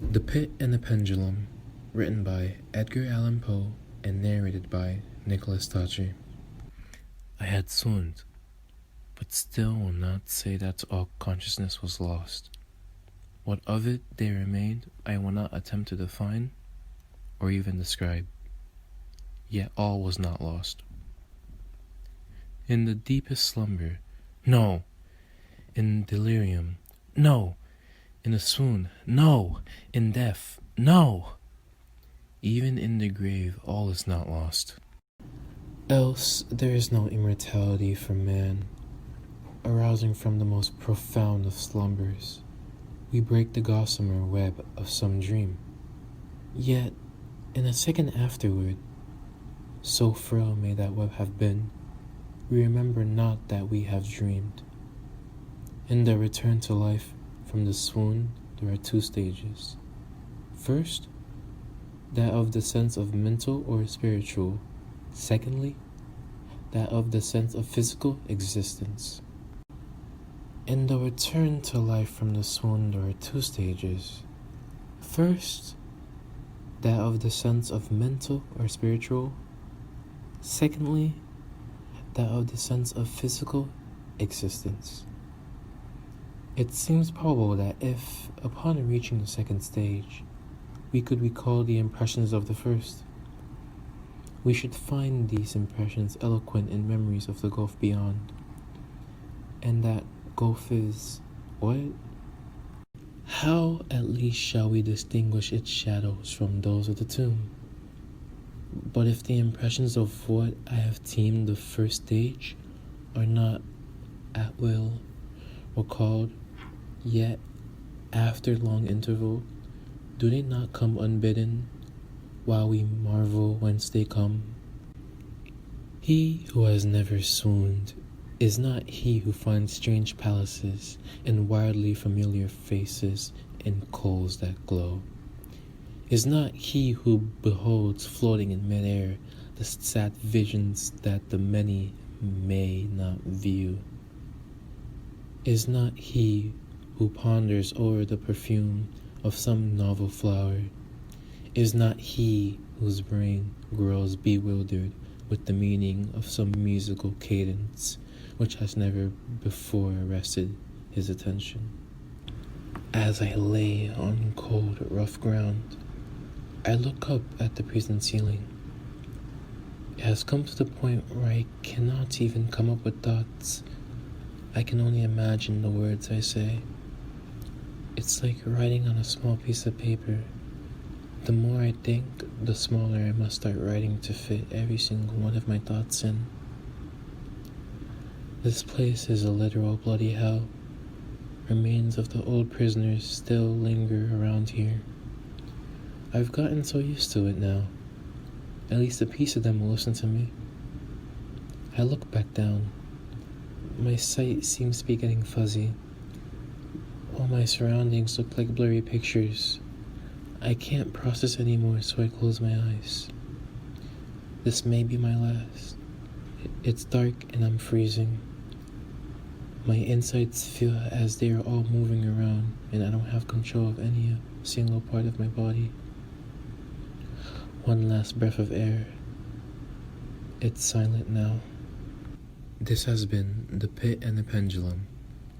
The Pit and the Pendulum, written by Edgar Allan Poe and narrated by Tachie. I had swooned, but still will not say that all consciousness was lost. What of it there remained, I will not attempt to define or even describe. Yet all was not lost. In the deepest slumber, no! In delirium, no! In a swoon, no! In death, no! Even in the grave, all is not lost. Else there is no immortality for man. Arousing from the most profound of slumbers, we break the gossamer web of some dream. Yet, in a second afterward, so frail may that web have been, we remember not that we have dreamed. In the return to life from the swoon, there are two stages. First, that of the sense of mental or spiritual. Secondly, that of the sense of physical existence. In the return to life from the swoon, there are two stages. First, that of the sense of mental or spiritual. Secondly, that of the sense of physical existence. It seems probable that if, upon reaching the second stage, we could recall the impressions of the first, we should find these impressions eloquent in memories of the gulf beyond. And that gulf is what? How at least shall we distinguish its shadows from those of the tomb? But if the impressions of what I have termed the first stage are not at will recalled, yet after long interval, do they not come unbidden, while we marvel whence they come? He who has never swooned is not he who finds strange palaces and wildly familiar faces and coals that glow. Is not he who beholds floating in midair the sad visions that the many may not view. Is not he who ponders o'er the perfume of some novel flower. Is not he whose brain grows bewildered with the meaning of some musical cadence which has never before arrested his attention. As I lay on cold, rough ground, I look up at the prison ceiling. It has come to the point where I cannot even come up with thoughts. I can only imagine the words I say. It's like writing on a small piece of paper. The more I think, the smaller I must start writing to fit every single one of my thoughts in. This place is a literal bloody hell. Remains of the old prisoners still linger around here. I've gotten so used to it now. At least a piece of them will listen to me. I look back down. My sight seems to be getting fuzzy. All my surroundings look like blurry pictures. I can't process anymore, so I close my eyes. This may be my last. It's dark and I'm freezing. My insides feel as they are all moving around, and I don't have control of any single part of my body. One last breath of air. It's silent now. This has been The Pit and the Pendulum,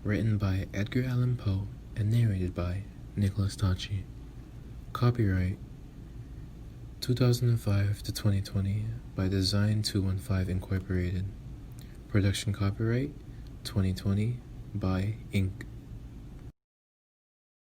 written by Edgar Allan Poe and narrated by Tachie. Copyright 2005 to 2020 by Design 215 Incorporated. Production copyright 2020 by Inc.